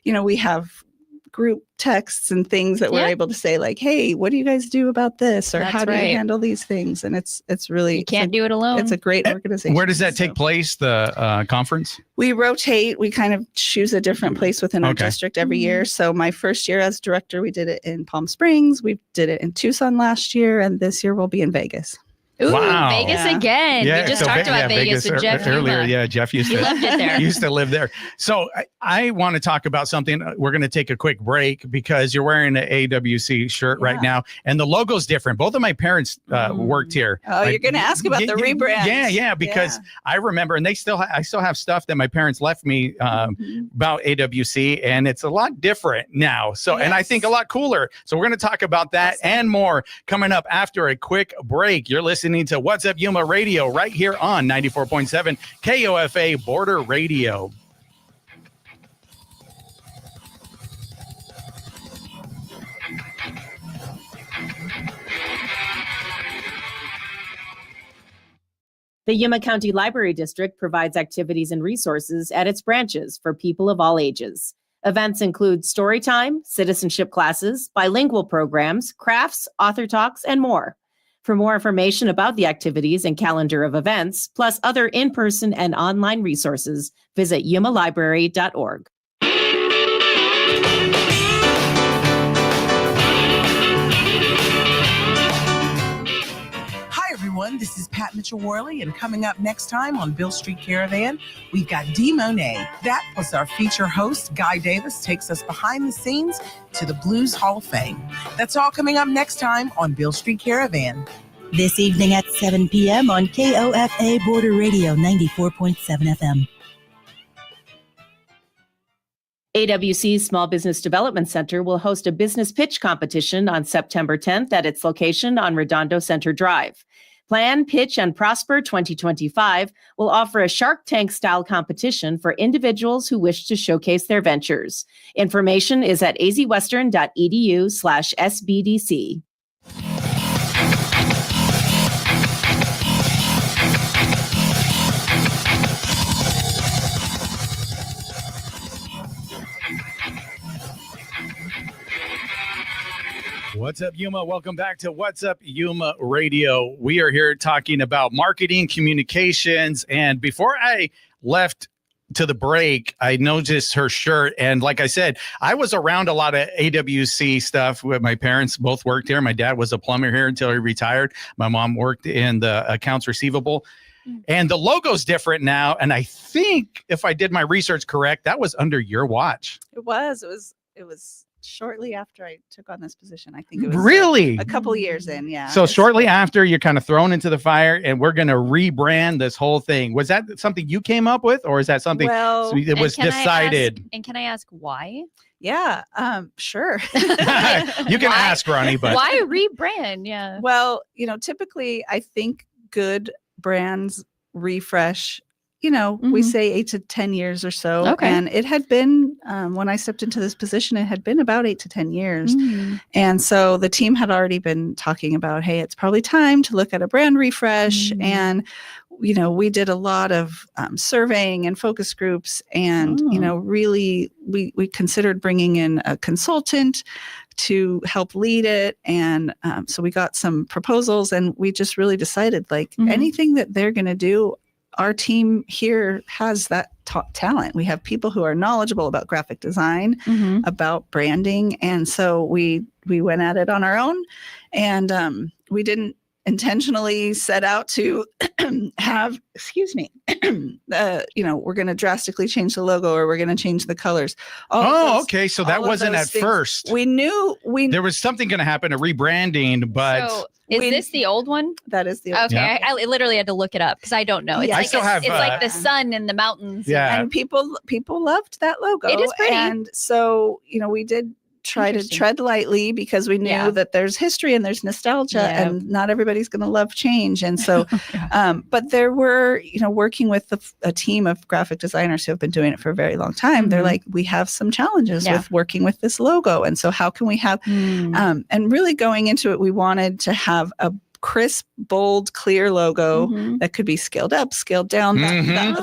we have group texts and things that we're able to say like, hey, what do you guys do about this? Or how do you handle these things? And it's really, you can't do it alone. It's a great organization. Where does that take place? The conference? We rotate. We kind of choose a different place within our district every year. So my first year as director, we did it in Palm Springs. We did it in Tucson last year. And this year we'll be in Vegas. Ooh, Vegas again. We just talked about Vegas with Jeff earlier. Yuma. Yeah, Jeff used to live there. So I want to talk about something. We're going to take a quick break because you're wearing an AWC shirt right now, and the logo's different. Both of my parents worked here. Oh, you're going to ask about the rebrand? Yeah, because I remember, and I still have stuff that my parents left me about AWC, and it's a lot different now. So, and I think a lot cooler. So we're going to talk about that and more coming up after a quick break. You're listening to What's Up Yuma Radio right here on 94.7 KOFA Border Radio. The Yuma County Library District provides activities and resources at its branches for people of all ages. Events include story time, citizenship classes, bilingual programs, crafts, author talks, and more. For more information about the activities and calendar of events, plus other in-person and online resources, visit yumalibrary.org. Hi, everyone. everyone. This is Pat Mitchell-Worley, and coming up next time on Bill Street Caravan, we've got Dee Monet. That plus our feature host, Guy Davis, takes us behind the scenes to the Blues Hall of Fame. That's all coming up next time on Bill Street Caravan. This evening at 7 p.m. on KOFA Border Radio 94.7 FM. AWC's Small Business Development Center will host a business pitch competition on September 10th at its location on Redondo Center Drive. Plan, Pitch, and Prosper 2025 will offer a Shark Tank-style competition for individuals who wish to showcase their ventures. Information is at azwestern.edu/SBDC. What's up, Yuma? Welcome back to What's Up, Yuma Radio. We are here talking about marketing, communications, and before I left to the break, I noticed her shirt, and like I said, I was around a lot of AWC stuff. My parents both worked here. My dad was a plumber here until he retired. My mom worked in the accounts receivable, and the logo's different now. And I think, if I did my research correct, that was under your watch. It was shortly after I took on this position. I think it was really a couple years in. Yeah. So shortly after, you're kind of thrown into the fire, and we're going to rebrand this whole thing. Was that something you came up with, or is that something it was decided? Can I ask why? Yeah, sure. You can ask, Ronnie, but why rebrand? Yeah. Well, typically I think good brands refresh. We say 8 to 10 years or so. Okay. And it had been, when I stepped into this position, it had been about 8 to 10 years. And so the team had already been talking about, hey, it's probably time to look at a brand refresh. And, we did a lot of surveying and focus groups. And, really, we considered bringing in a consultant to help lead it. And so we got some proposals, and we just really decided, anything that they're going to do, our team here has that talent. We have people who are knowledgeable about graphic design, about branding. And so we went at it on our own, and we didn't intentionally set out to have, we're going to drastically change the logo, or we're going to change the colors. Okay. So that wasn't at first. We knew there was something going to happen, a rebranding, but... So, is this the old one? That is the old one. one. Okay, I literally had to look it up because I don't know. It's Yeah. like I still have, it's like the sun and the mountains. Yeah. And people loved that logo. It is pretty. And so, we did try to tread lightly, because we knew that there's history and there's nostalgia, and not everybody's going to love change. And so, but there were, working with a team of graphic designers who have been doing it for a very long time. They're like, we have some challenges with working with this logo. And so how can we have, and really going into it, we wanted to have a crisp, bold, clear logo that could be scaled up, scaled down.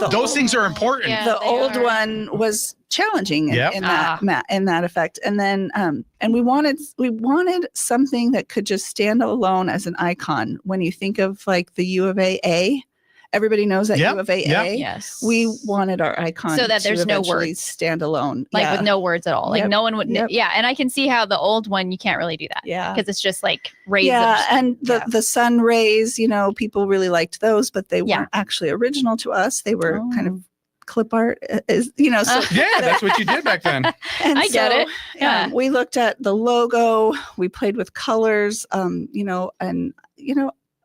Those things are important. Yeah, the old one was challenging in that effect. And then and we wanted something that could just stand alone as an icon. When you think of like the U of A, everybody knows that U of A. Yes. We wanted our icon so that there's no words, stand alone, with no words at all. Like no one would. Yeah, and I can see how the old one you can't really do that. Yeah, because it's just like rays. And the sun rays. People really liked those, but they weren't actually original to us. They were kind of clip art, So that's what you did back then. And I get it. Yeah, we looked at the logo. We played with colors.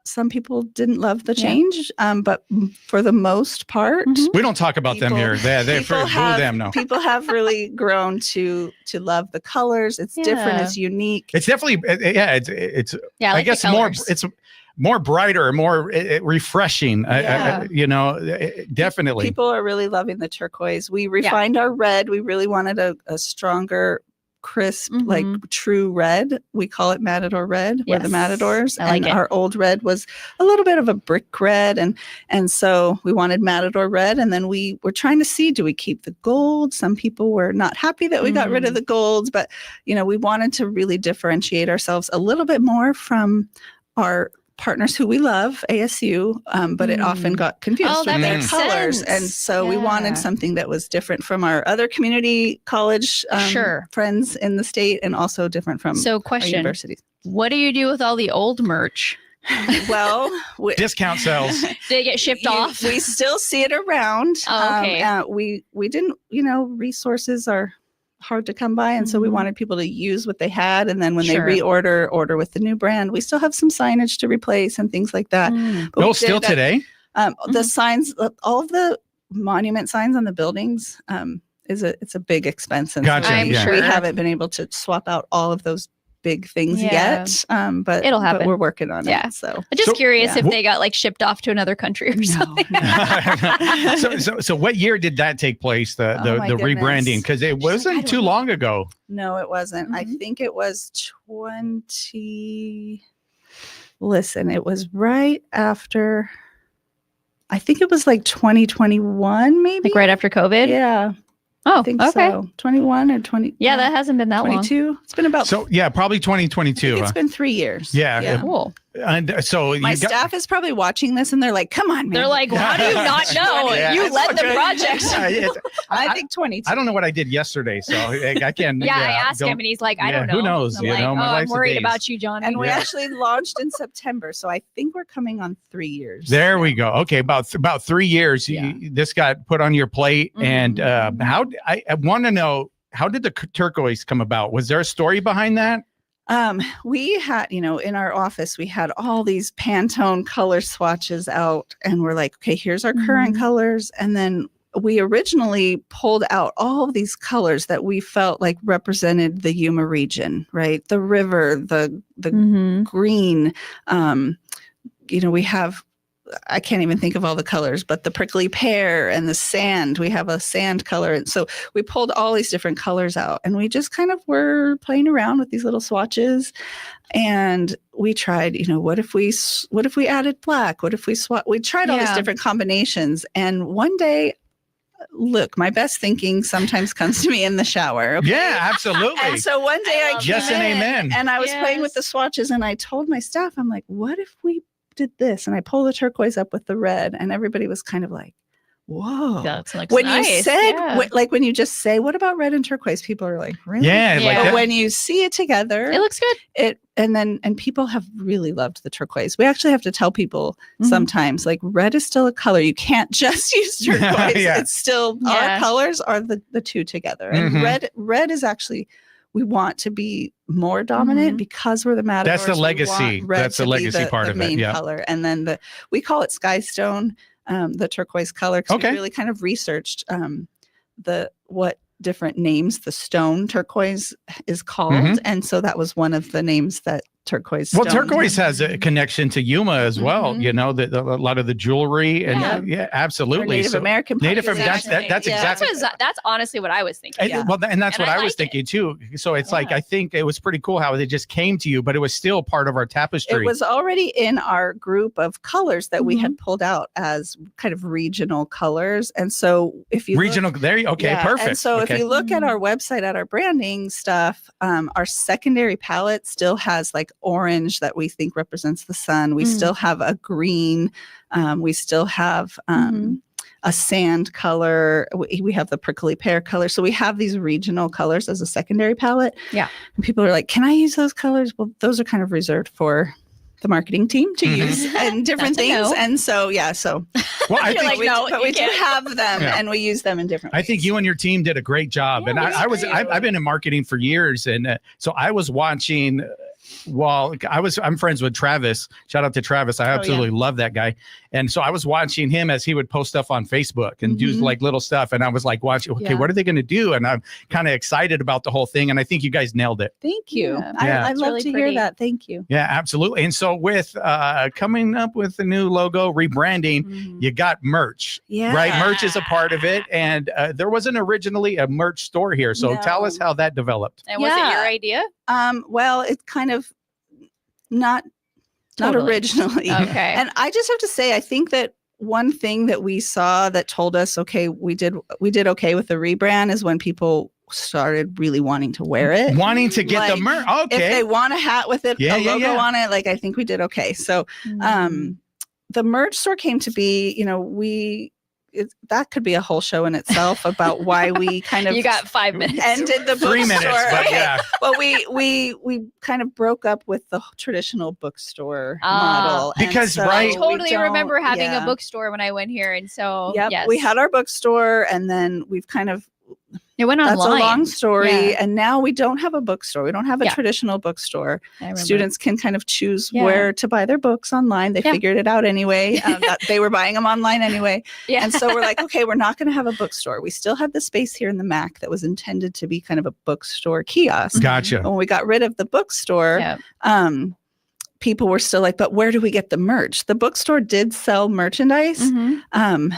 Some people didn't love the change, but for the most part, we don't talk about them here. They boo them. No, people have really grown to love the colors. It's different. It's unique. It's definitely it's I guess more. It's more brighter, more refreshing. Definitely. People are really loving the turquoise. We refined our red. We really wanted a stronger, crisp, like true red. We call it Matador red. We're the Matadors. And our old red was a little bit of a brick red. And so we wanted Matador red. And then we were trying to see, do we keep the gold? Some people were not happy that we got rid of the golds, but we wanted to really differentiate ourselves a little bit more from our partners who we love, ASU, but it often got confused with their colors. Sense. And so we wanted something that was different from our other community college friends in the state, and also different from our universities. What do you do with all the old merch? Well, Discount sales. Did it get shipped off? We still see it around. Oh, okay. We didn't, resources are hard to come by. And so we wanted people to use what they had. And then when Sure. they order with the new brand, we still have some signage to replace and things like that. But we Still did, today? the signs, all of the monument signs on the buildings, it's a big expense. And Gotcha, I'm yeah. sure. we haven't been able to swap out all of those big things Yeah. yet. But It'll happen. But we're working on Yeah. it. So I'm just So- curious yeah. if they got like shipped off to another country or something. so what year did that take place? The Oh, my the goodness. rebranding? Because it wasn't too long ago. No, it wasn't. I Mhm. think it was Listen, it was right after. I think it was like 2021, maybe. Like right after COVID? Yeah, Oh, I think okay. so. 21 or 20. Yeah, that hasn't been that long. 22. It's been about. So yeah, probably I 2022. think it's been 3 years. Yeah. Cool. And so My you got, staff is probably watching this, and they're like, "Come on, man." They're like, how do you not know? Yeah, You it's led the okay. project. I think 22. I don't know what I did yesterday, so I can't. Yeah, I asked him and he's like, I Yeah, don't know. who knows, I'm you like, know, my I'm life's a worried daze. about you, Johnny. And we Yeah. actually launched in September, so I think we're coming on 3 years. There we go. Okay, about 3 years. Yeah. This got put on your plate, Mhm. and how? I want to know, how did the turquoise come about? Was there a story behind that? We had, in our office, we had all these Pantone color swatches out, and we're like, okay, here's our current colors. And then we originally pulled out all of these colors that we felt like represented the Yuma region, right? The river, the Mhm. green. We have, I can't even think of all the colors, but the prickly pear and the sand, we have a sand color. And so we pulled all these different colors out, and we just kind of were playing around with these little swatches. And we tried, what if we added black? What if we tried all these Yeah. different combinations. And one day, look, my best thinking sometimes comes to me in the shower. Okay? Yeah, absolutely. And so one day I love came Yes and in, amen. and I was playing with the swatches, and I told my staff, I'm like, what if we did this? And I pulled the turquoise up with the red, and everybody was kind of like, whoa. That looks When nice. you said, Yeah. when you just say, what about red and turquoise? People are like, really? Yeah, Yeah. like But that. when you see it together, It looks good. and people have really loved the turquoise. We actually have to tell people Mhm. sometimes, like, red is still a color. You can't just use turquoise. Yeah. It's still, Yeah. our colors are the two together. And Mhm. red is actually, we want to be more dominant Mhm. because we're the Matadors. That's the we legacy. want red That's the to be legacy part the of it, main yeah. color. And then we call it sky stone, the turquoise color. 'Cause Okay. we really kind of researched what different names the stone turquoise is called. Mhm. And so that was one of the names that turquoise Well, stone turquoise had. has a connection to Yuma as well. Mhm. You know, a lot of the jewelry and Yeah. Or absolutely. Native So- American Native population. that's Yeah. exactly. That's honestly what I was thinking. And, Yeah. Well, and that's And what I I was like it. thinking too. So it's like, Yeah. I think it was pretty cool how they just came to you, but it was still part of our tapestry. It was already in our group of colors that we Mm-hmm. had pulled out as kind of regional colors. And so if you regional. There you okay, yeah, perfect. And so okay. if you look at Mhm. our website, at our branding stuff, our secondary palette still has like orange that we think represents the sun. We Mm. still have a green. We still have Mhm. a sand color. We have the prickly pear color. So we have these regional colors as a secondary palette. Yeah. And people are like, can I use those colors? Well, those are kind of reserved for the marketing team to Mhm. use and different That's a things. no. And so, yeah, so Well, I You're think like, we, no, but you we do can't. have them Yeah. and we use them in different I think ways. you and your team did a great job, Yeah, and thank I've been in marketing for years, and so I was watching. I'm friends with Travis. Shout out to Travis. I yeah. absolutely love that guy. And so I was watching him as he would post stuff on Facebook and do Mhm. like little stuff. And I was like, watching, okay, Yeah. what are they going to do? And I'm kind of excited about the whole thing. And I think you guys nailed it. Thank you. Yeah. Yeah. I It's love really to pretty. hear that. Thank you. Yeah, absolutely. And so with coming up with the new logo, rebranding, you got merch, Yeah. right? Merch is a part of it. And there wasn't originally a merch store here. So tell us No. how that developed. And was it your Yeah. idea? Well, it's kind of not Totally. originally. Okay. And I just have to say, I think that one thing that we saw that told us, okay, we did okay with the rebrand is when people started really wanting to wear it. Wanting to get the Like, merch. If Okay. they want a hat with it, Yeah, a yeah, logo yeah. on it, like I think we did okay. So Mm-hmm. the merch store came to be, we that could be a whole show in itself about why we kind of You got 5 minutes. ended the 3 minutes, bookstore. but yeah. Well, we kind of broke up with the traditional bookstore model. and Because, so right- I totally we don't- remember having yeah. a bookstore when I went here, and so Yep, yes, we had our bookstore, and then we've kind of it went that's online. a long story. Yeah. And now we don't have a bookstore. We don't have a Yeah. traditional bookstore. I remember. Students can kind of choose Yeah. where to buy their books online. They Yeah. figured it out anyway. That they were buying them online anyway. Yeah. And so we're like, okay, we're not going to have a bookstore. We still had the space here in the MAC that was intended to be kind of a bookstore kiosk. Gotcha. When we got rid of the bookstore, Yeah. people were still like, but where do we get the merch? The bookstore did sell merchandise. Mhm.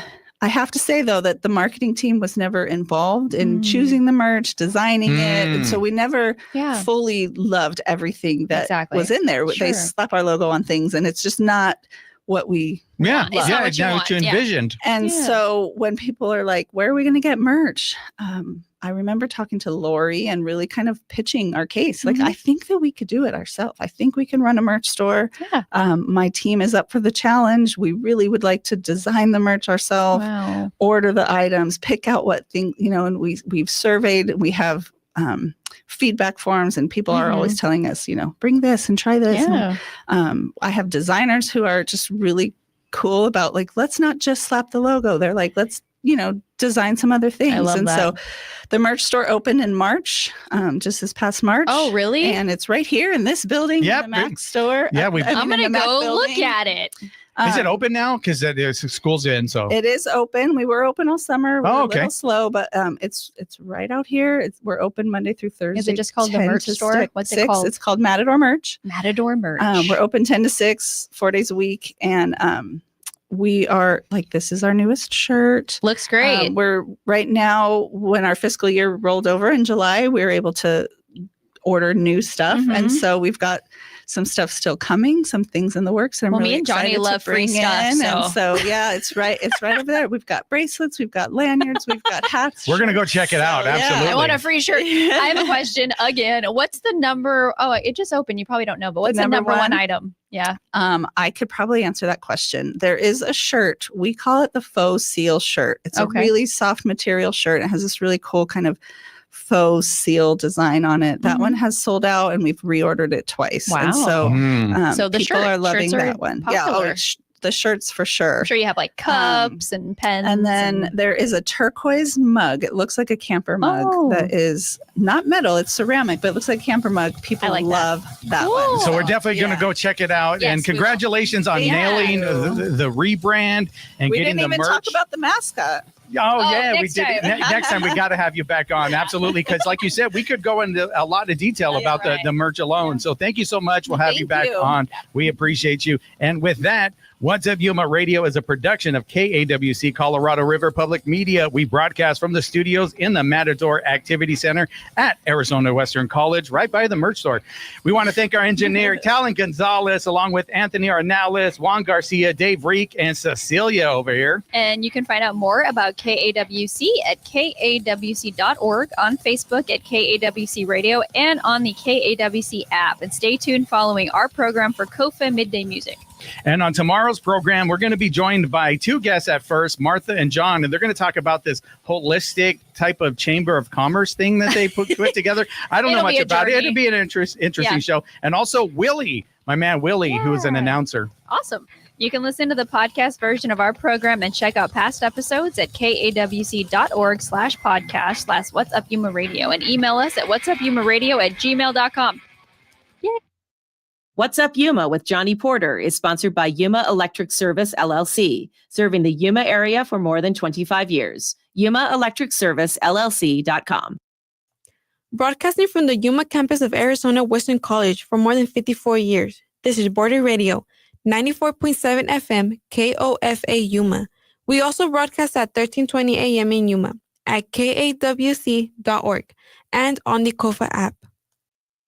I have to say, though, that the marketing team was never involved in choosing the merch, designing it. And so we never Yeah. fully loved everything that Exactly. was in there. Sure. They slap our logo on things, and it's just not what we. Yeah. It's not Yeah. what you Now want, what you yeah. envisioned. And Yeah. so when people are like, where are we going to get merch? I remember talking to Lori and really kind of pitching our case. Like, Mhm. I think that we could do it ourselves. I think we can run a merch store. Yeah. My team is up for the challenge. We really would like to design the merch ourselves, Wow. order the items, pick out what thing, and we've surveyed, we have feedback forms, and people are always telling us, bring this and try this. Yeah. And, I have designers who are just really cool about like, let's not just slap the logo. They're like, let's, design some other things. love and that. so the merch store opened in March, just this past March. Oh, really? And it's right here in this building, Yep. in the Mac store. Yeah, we've- I'm in gonna the Mac go look building. at it. Is it Um, open now? Because school's in. So It is open. We were open all summer. We're Oh, a okay. little slow, but it's right out here. We're open Monday through Thursday. Is it just called the 10 merch to store? What's it 6. called? It's called Matador Merch. Matador merch. We're open 10 to 6, 4 days a week, and we are like, this is our newest shirt. Looks great. We're right now, when our fiscal year rolled over in July, we were able to order new stuff, and Mhm. so we've got some stuff still coming, some things in the works. And I'm Well, me really and Johnny excited to love free bring stuff, in. so. And so yeah, it's right over there. We've got bracelets, we've got lanyards, we've got hats. we're going to go shirts. check it out. So, yeah. Absolutely. I want a free shirt. I have a question again. What's the number? Oh, it just opened. You probably don't know, but what's the number number one one? item? Yeah. I could probably answer that question. There is a shirt. We call it the faux seal shirt. It's Okay. a really soft material shirt. It has this really cool kind of faux seal design on it. That Mhm. one has sold out, and we've reordered it twice. And so, Mm. So the people shirt- are loving shirts are that one. Yeah, popular. the shirts for sure. I'm sure you have like cups and pens. And then there is a turquoise mug. It looks like a camper mug Oh. that is not metal, it's ceramic, but it looks like a camper mug. People like that. love that Cool. one. So we're definitely going Yeah. to go check it out. Yes, and we will. congratulations on Thank nailing you. the rebrand and We getting didn't the even merch. talk about the mascot. Oh, yeah, we next did. time. Next time we got to have you back on. Absolutely. Because like you said, we could go into a lot of detail Yeah, about right. the merch alone. So thank you so much. We'll have you Thank back you. on. We appreciate you. And with that, What's Up Yuma Radio is a production of KAWC Colorado River Public Media. We broadcast from the studios in the Matador Activity Center at Arizona Western College, right by the merch store. We want to thank our engineer, Talon Gonzalez, along with Anthony Arnales, Juan Garcia, Dave Reek, and Cecilia over here. And you can find out more about KAWC at kawc.org, on Facebook at KAWC Radio, and on the KAWC app. And stay tuned following our program for KOFA Midday Music. And on tomorrow's program, we're going to be joined by two guests at first, Martha and John, and they're going to talk about this holistic type of Chamber of Commerce thing that they put together. I don't know It'll much be a about it. journey. It'll be an interesting Yeah. show. And also Willie, my man Willie, who is an Yeah. announcer. Awesome. You can listen to the podcast version of our program and check out past episodes at kawc.org/podcast/What's Up Yuma Radio, and email us at whatsupyumaradio@gmail.com. What's Up Yuma with Johnny Porter is sponsored by Yuma Electric Service, LLC, serving the Yuma area for more than 25 years. YumaElectricServiceLLC.com. Broadcasting from the Yuma campus of Arizona Western College for more than 54 years. This is Border Radio, 94.7 FM, KOFA Yuma. We also broadcast at 1320 AM in Yuma at kawc.org and on the KOFA app.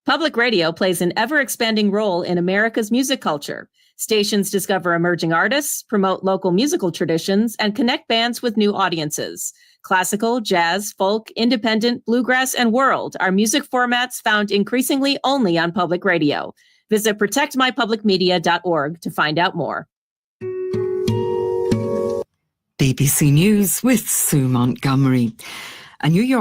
Public radio plays an ever-expanding role in America's music culture. Stations discover emerging artists, promote local musical traditions, and connect bands with new audiences. Classical, jazz, folk, independent, bluegrass, and world are music formats found increasingly only on public radio. Visit protectmypublicmedia.org to find out more. BBC News with Sue Montgomery. A New York